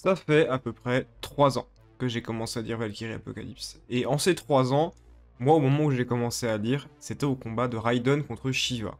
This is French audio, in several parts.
Ça fait à peu près 3 ans que j'ai commencé à lire Valkyrie Apocalypse. Et en ces 3 ans, moi au moment où j'ai commencé à lire, c'était au combat de Raiden contre Shiva.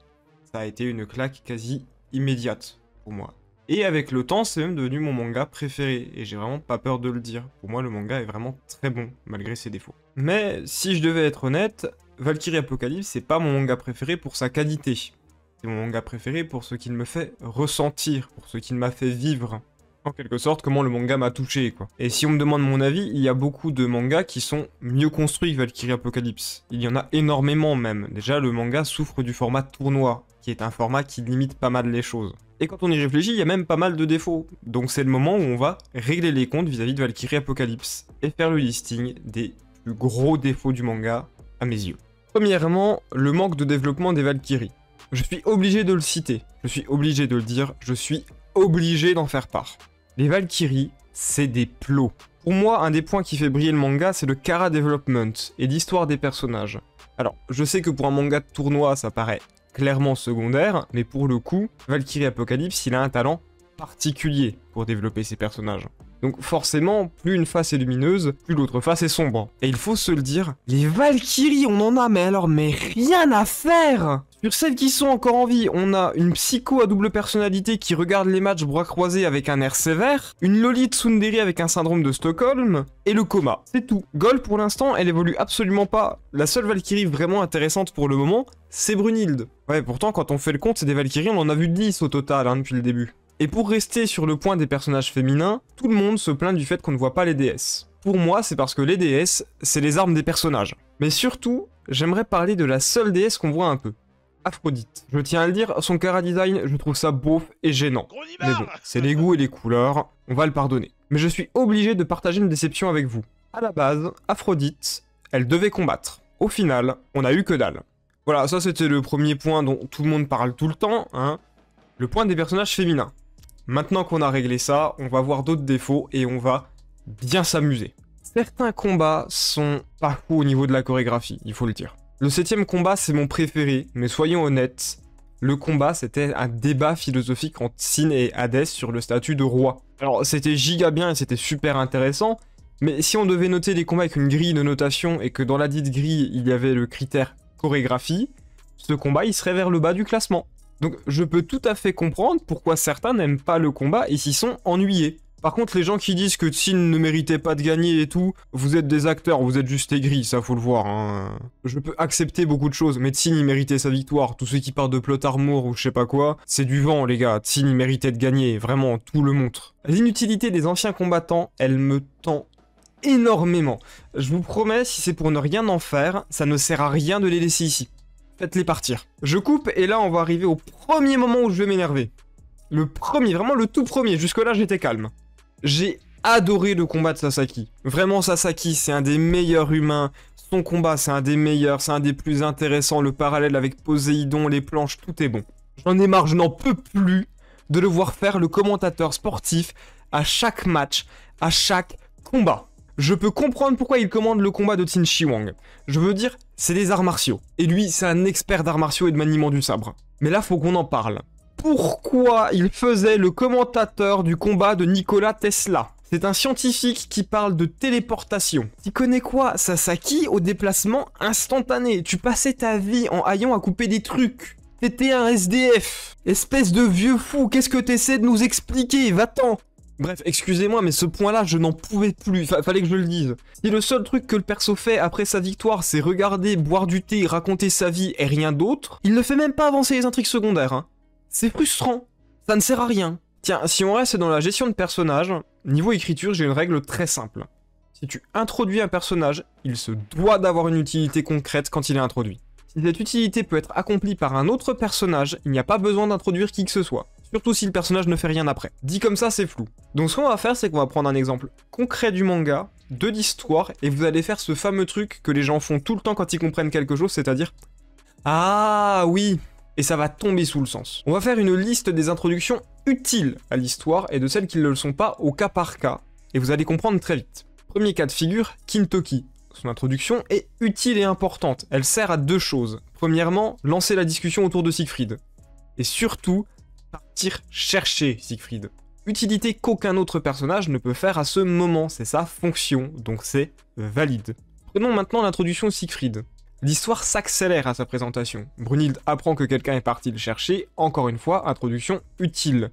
Ça a été une claque quasi immédiate pour moi. Et avec le temps, c'est même devenu mon manga préféré, et j'ai vraiment pas peur de le dire. Pour moi, le manga est vraiment très bon, malgré ses défauts. Mais si je devais être honnête, Valkyrie Apocalypse, c'est pas mon manga préféré pour sa qualité. C'est mon manga préféré pour ce qu'il me fait ressentir, pour ce qu'il m'a fait vivre. En quelque sorte, comment le manga m'a touché, quoi. Et si on me demande mon avis, il y a beaucoup de mangas qui sont mieux construits que Valkyrie Apocalypse. Il y en a énormément même. Déjà, le manga souffre du format tournoi, qui est un format qui limite pas mal les choses. Et quand on y réfléchit, il y a même pas mal de défauts. Donc c'est le moment où on va régler les comptes vis-à-vis de Valkyrie Apocalypse, et faire le listing des plus gros défauts du manga, à mes yeux. Premièrement, le manque de développement des Valkyries. Je suis obligé de le citer, je suis obligé de le dire, je suis obligé d'en faire part. Les Valkyries, c'est des plots. Pour moi, un des points qui fait briller le manga, c'est le Chara Development et l'histoire des personnages. Alors, je sais que pour un manga de tournoi, ça paraît clairement secondaire, mais pour le coup, Valkyrie Apocalypse, il a un talent particulier pour développer ses personnages. Donc forcément, plus une face est lumineuse, plus l'autre face est sombre. Et il faut se le dire, les Valkyries, on en a, mais rien à faire. Sur celles qui sont encore en vie, on a une psycho à double personnalité qui regarde les matchs bras croisés avec un air sévère, une Loli Tsundere avec un syndrome de Stockholm, et le coma. C'est tout. Gold, pour l'instant, elle évolue absolument pas. La seule Valkyrie vraiment intéressante pour le moment, c'est Brunhilde. Ouais, pourtant, quand on fait le compte, c'est des Valkyries, on en a vu 10 au total, depuis le début. Et pour rester sur le point des personnages féminins, tout le monde se plaint du fait qu'on ne voit pas les déesses. Pour moi, c'est parce que les déesses, c'est les armes des personnages. Mais surtout, j'aimerais parler de la seule déesse qu'on voit un peu. Aphrodite. Je tiens à le dire, son chara design, je trouve ça beauf et gênant. Mais bon, c'est les goûts et les couleurs, on va le pardonner. Mais je suis obligé de partager une déception avec vous. À la base, Aphrodite, elle devait combattre. Au final, on a eu que dalle. Voilà, ça c'était le premier point dont tout le monde parle tout le temps, le point des personnages féminins. Maintenant qu'on a réglé ça, on va voir d'autres défauts et on va bien s'amuser. Certains combats sont pas fous au niveau de la chorégraphie, il faut le dire. Le 7ème combat, c'est mon préféré, mais soyons honnêtes, le combat, c'était un débat philosophique entre Sin et Hadès sur le statut de roi. Alors, c'était giga bien et c'était super intéressant, mais si on devait noter les combats avec une grille de notation et que dans la dite grille, il y avait le critère chorégraphie, ce combat, il serait vers le bas du classement. Donc je peux tout à fait comprendre pourquoi certains n'aiment pas le combat et s'y sont ennuyés. Par contre, les gens qui disent que Tsin ne méritait pas de gagner et tout, vous êtes des acteurs, vous êtes juste aigris, ça faut le voir. Je peux accepter beaucoup de choses, mais Tsin il méritait sa victoire. Tous ceux qui parlent de plot armor ou je sais pas quoi, c'est du vent les gars, Tsin il méritait de gagner, vraiment, tout le montre. L'inutilité des anciens combattants, elle me tend énormément. Je vous promets, si c'est pour ne rien en faire, ça ne sert à rien de les laisser ici. Faites-les partir. Je coupe et là on va arriver au premier moment où je vais m'énerver. Le premier, vraiment le tout premier, jusque-là j'étais calme. J'ai adoré le combat de Sasaki. Vraiment Sasaki, c'est un des meilleurs humains. Son combat, c'est un des meilleurs, c'est un des plus intéressants. Le parallèle avec Poséidon, les planches, tout est bon. J'en ai marre, je n'en peux plus de le voir faire le commentateur sportif à chaque match, à chaque combat. Je peux comprendre pourquoi il commande le combat de Qin Shi Huang. Je veux dire, c'est des arts martiaux. Et lui, c'est un expert d'arts martiaux et de maniement du sabre. Mais là, faut qu'on en parle. Pourquoi il faisait le commentateur du combat de Nikola Tesla? C'est un scientifique qui parle de téléportation. Tu connais quoi, Sasaki, au déplacement instantané? Tu passais ta vie en haillant à couper des trucs. T'étais un SDF. Espèce de vieux fou, qu'est-ce que t'essaies de nous expliquer? Va-t'en. Bref, excusez-moi, mais ce point-là, je n'en pouvais plus. Fallait que je le dise. Si le seul truc que le perso fait après sa victoire, c'est regarder, boire du thé, raconter sa vie et rien d'autre, il ne fait même pas avancer les intrigues secondaires. C'est frustrant. Ça ne sert à rien. Tiens, si on reste dans la gestion de personnages, niveau écriture, j'ai une règle très simple. Si tu introduis un personnage, il se doit d'avoir une utilité concrète quand il est introduit. Si cette utilité peut être accomplie par un autre personnage, il n'y a pas besoin d'introduire qui que ce soit. Surtout si le personnage ne fait rien après. Dit comme ça, c'est flou. Donc ce qu'on va faire, c'est qu'on va prendre un exemple concret du manga, de l'histoire, et vous allez faire ce fameux truc que les gens font tout le temps quand ils comprennent quelque chose, c'est-à-dire « Ah oui !» Et ça va tomber sous le sens. On va faire une liste des introductions utiles à l'histoire et de celles qui ne le sont pas au cas par cas, et vous allez comprendre très vite. Premier cas de figure, Kintoki. Son introduction est utile et importante. Elle sert à deux choses. Premièrement, lancer la discussion autour de Siegfried. Et surtout, partir chercher Siegfried. Utilité qu'aucun autre personnage ne peut faire à ce moment, c'est sa fonction, donc c'est valide. Prenons maintenant l'introduction de Siegfried. L'histoire s'accélère à sa présentation. Brunhilde apprend que quelqu'un est parti le chercher, encore une fois, introduction utile.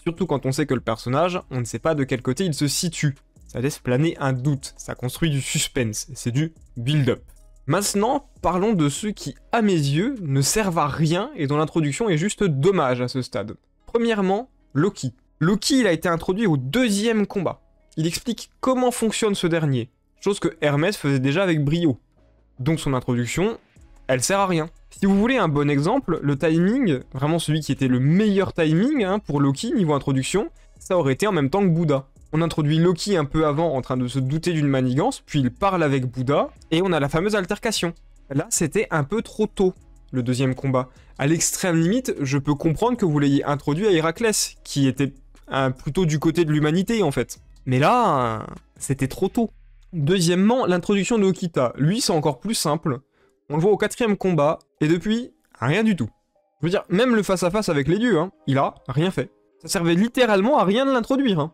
Surtout quand on sait que le personnage, on ne sait pas de quel côté il se situe. Ça laisse planer un doute, ça construit du suspense, c'est du build-up. Maintenant, parlons de ceux qui, à mes yeux, ne servent à rien et dont l'introduction est juste dommage à ce stade. Premièrement, Loki. Loki, il a été introduit au deuxième combat. Il explique comment fonctionne ce dernier, chose que Hermès faisait déjà avec brio. Donc son introduction, elle sert à rien. Si vous voulez un bon exemple, le timing, vraiment celui qui était le meilleur timing pour Loki niveau introduction, ça aurait été en même temps que Bouddha. On introduit Loki un peu avant en train de se douter d'une manigance, puis il parle avec Bouddha, et on a la fameuse altercation. Là, c'était un peu trop tôt, le deuxième combat. À l'extrême limite, je peux comprendre que vous l'ayez introduit à Héraclès, qui était plutôt du côté de l'humanité en fait. Mais là, c'était trop tôt. Deuxièmement, l'introduction de Okita. Lui, c'est encore plus simple. On le voit au 4e combat, et depuis, rien du tout. Je veux dire, même le face-à-face avec les dieux, il a rien fait. Ça servait littéralement à rien de l'introduire.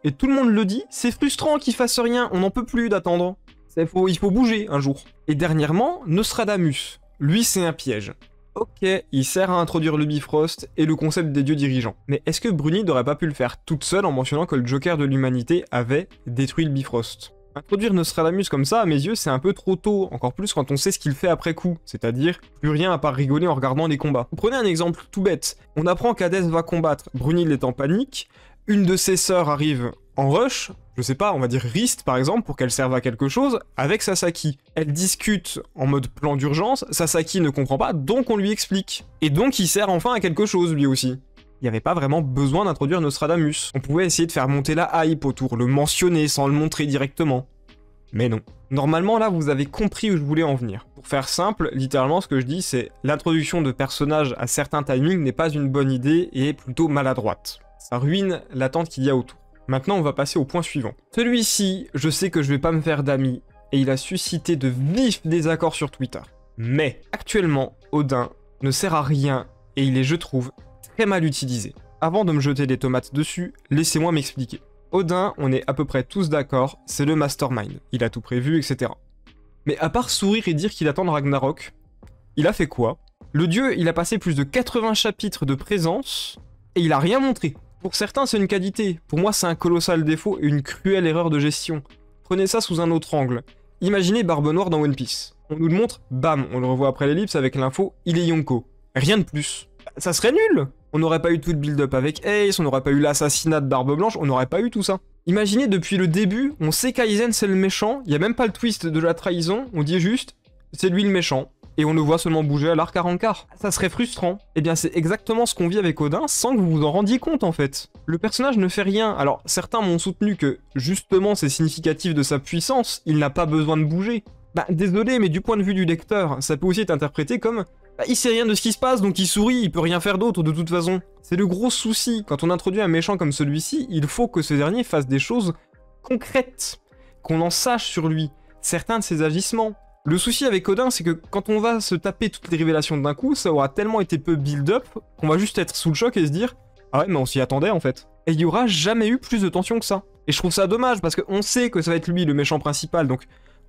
Et tout le monde le dit, c'est frustrant qu'il fasse rien, on n'en peut plus d'attendre. Il faut bouger un jour. Et dernièrement, Nostradamus. Lui, c'est un piège. Ok, il sert à introduire le Bifrost et le concept des dieux dirigeants. Mais est-ce que Brunhilde n'aurait pas pu le faire toute seule en mentionnant que le Joker de l'humanité avait détruit le Bifrost? Introduire Nostradamus comme ça, à mes yeux, c'est un peu trop tôt, encore plus quand on sait ce qu'il fait après coup, c'est-à-dire plus rien à part rigoler en regardant les combats. Prenez un exemple tout bête, on apprend qu'Hadès va combattre, Brunhilde est en panique, une de ses sœurs arrive en rush, je sais pas, on va dire Rist par exemple, pour qu'elle serve à quelque chose, avec Sasaki. Elle discute en mode plan d'urgence, Sasaki ne comprend pas, donc on lui explique. Et donc il sert enfin à quelque chose lui aussi. Il n'y avait pas vraiment besoin d'introduire Nostradamus. On pouvait essayer de faire monter la hype autour, le mentionner sans le montrer directement. Mais non. Normalement là vous avez compris où je voulais en venir. Pour faire simple, littéralement ce que je dis c'est l'introduction de personnages à certains timings n'est pas une bonne idée et est plutôt maladroite. Ça ruine l'attente qu'il y a autour. Maintenant on va passer au point suivant. Celui-ci, je sais que je vais pas me faire d'amis et il a suscité de vifs désaccords sur Twitter. Mais actuellement, Odin ne sert à rien et il est, je trouve, très mal utilisé. Avant de me jeter des tomates dessus, laissez-moi m'expliquer. Odin, on est à peu près tous d'accord, c'est le mastermind. Il a tout prévu, etc. Mais à part sourire et dire qu'il attend Ragnarok, il a fait quoi? Le dieu, il a passé plus de 80 chapitres de présence et il a rien montré. Pour certains, c'est une qualité. Pour moi, c'est un colossal défaut et une cruelle erreur de gestion. Prenez ça sous un autre angle. Imaginez Barbe Noire dans One Piece. On nous le montre, bam, on le revoit après l'ellipse avec l'info, il est Yonko. Rien de plus. Ça serait nul! On n'aurait pas eu tout le build-up avec Ace, on n'aurait pas eu l'assassinat de Barbe Blanche, on n'aurait pas eu tout ça. Imaginez, depuis le début, on sait qu'Aizen c'est le méchant, il n'y a même pas le twist de la trahison, on dit juste, c'est lui le méchant. Et on le voit seulement bouger à l'arc à Rancard. Ça serait frustrant. Eh bien c'est exactement ce qu'on vit avec Odin sans que vous vous en rendiez compte en fait. Le personnage ne fait rien. Alors certains m'ont soutenu que justement c'est significatif de sa puissance, il n'a pas besoin de bouger. Bah désolé mais du point de vue du lecteur, ça peut aussi être interprété comme il sait rien de ce qui se passe donc il sourit, il peut rien faire d'autre de toute façon. C'est le gros souci, quand on introduit un méchant comme celui-ci, il faut que ce dernier fasse des choses concrètes, qu'on en sache sur lui, certains de ses agissements. Le souci avec Odin, c'est que quand on va se taper toutes les révélations d'un coup, ça aura tellement été peu build-up qu'on va juste être sous le choc et se dire « Ah ouais, mais on s'y attendait en fait ». Et il y aura jamais eu plus de tension que ça. Et je trouve ça dommage, parce qu'on sait que ça va être lui le méchant principal, donc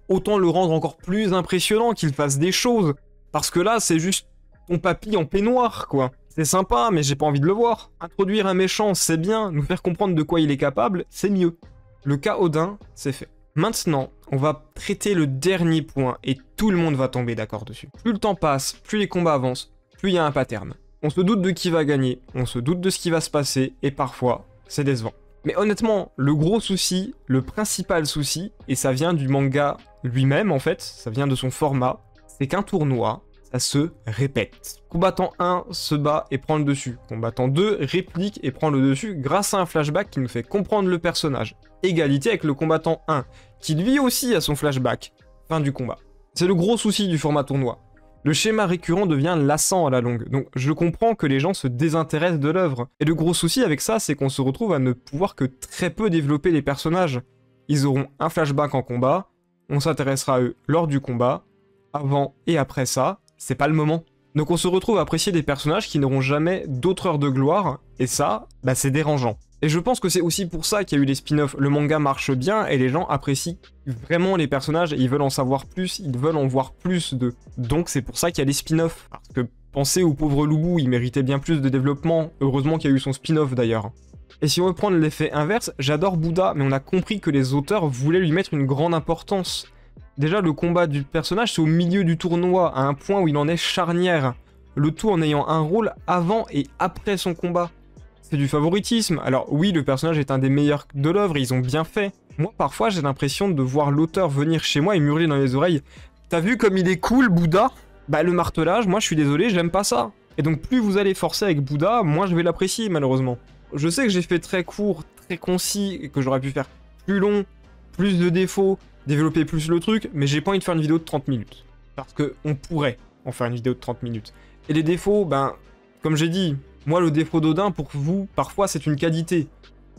autant le rendre encore plus impressionnant, qu'il fasse des choses. Parce que là, c'est juste ton papy en peignoir, quoi. C'est sympa, mais j'ai pas envie de le voir. Introduire un méchant, c'est bien, nous faire comprendre de quoi il est capable, c'est mieux. Le cas Odin, c'est fait. Maintenant, on va traiter le dernier point et tout le monde va tomber d'accord dessus. Plus le temps passe, plus les combats avancent, plus il y a un pattern. On se doute de qui va gagner, on se doute de ce qui va se passer et parfois, c'est décevant. Mais honnêtement, le gros souci, le principal souci, et ça vient du manga lui-même en fait, ça vient de son format, c'est qu'un tournoi, ça se répète. Combattant 1 se bat et prend le dessus. Combattant 2 réplique et prend le dessus grâce à un flashback qui nous fait comprendre le personnage. Égalité avec le combattant 1, qui lui aussi a son flashback. Fin du combat. C'est le gros souci du format tournoi. Le schéma récurrent devient lassant à la longue, donc je comprends que les gens se désintéressent de l'œuvre. Et le gros souci avec ça, c'est qu'on se retrouve à ne pouvoir que très peu développer les personnages. Ils auront un flashback en combat, on s'intéressera à eux lors du combat, avant et après ça, c'est pas le moment. Donc on se retrouve à apprécier des personnages qui n'auront jamais d'autres heures de gloire, et ça, bah c'est dérangeant. Et je pense que c'est aussi pour ça qu'il y a eu les spin-offs. Le manga marche bien et les gens apprécient vraiment les personnages et ils veulent en savoir plus, ils veulent en voir plus d'eux. Donc c'est pour ça qu'il y a les spin-offs. Parce que pensez au pauvre Loubou, il méritait bien plus de développement. Heureusement qu'il y a eu son spin-off d'ailleurs. Et si on veut prendre l'effet inverse, j'adore Bouddha, mais on a compris que les auteurs voulaient lui mettre une grande importance. Déjà, le combat du personnage, c'est au milieu du tournoi, à un point où il en est charnière. Le tout en ayant un rôle avant et après son combat. C'est du favoritisme. Alors oui, le personnage est un des meilleurs de l'œuvre, ils ont bien fait. Moi, parfois, j'ai l'impression de voir l'auteur venir chez moi et m'hurler dans les oreilles. T'as vu comme il est cool, Bouddha? Bah, le martelage, moi, je suis désolé, j'aime pas ça. Et donc, plus vous allez forcer avec Bouddha, moins je vais l'apprécier, malheureusement. Je sais que j'ai fait très court, très concis, et que j'aurais pu faire plus long, plus de défauts, développer plus le truc, mais j'ai pas envie de faire une vidéo de 30 minutes. Parce que on pourrait en faire une vidéo de 30 minutes. Et les défauts, ben, comme j'ai dit, moi le défaut d'Odin, pour vous, parfois c'est une qualité.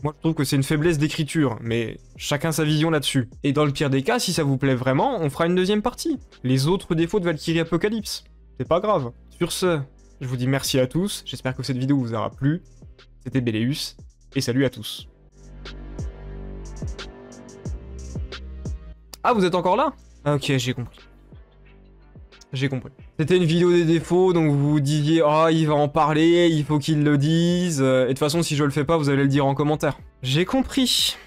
Moi je trouve que c'est une faiblesse d'écriture, mais chacun sa vision là-dessus. Et dans le pire des cas, si ça vous plaît vraiment, on fera une deuxième partie. Les autres défauts de Valkyrie Apocalypse. C'est pas grave. Sur ce, je vous dis merci à tous, j'espère que cette vidéo vous aura plu. C'était Béléus, et salut à tous. Ah, vous êtes encore là? Ok, j'ai compris. J'ai compris. C'était une vidéo des défauts, donc vous vous disiez « Oh, il va en parler, il faut qu'il le dise. » Et de toute façon, si je le fais pas, vous allez le dire en commentaire. J'ai compris.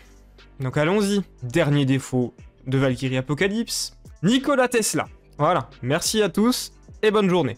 Donc allons-y. Dernier défaut de Valkyrie Apocalypse, Nikola Tesla. Voilà, merci à tous, et bonne journée.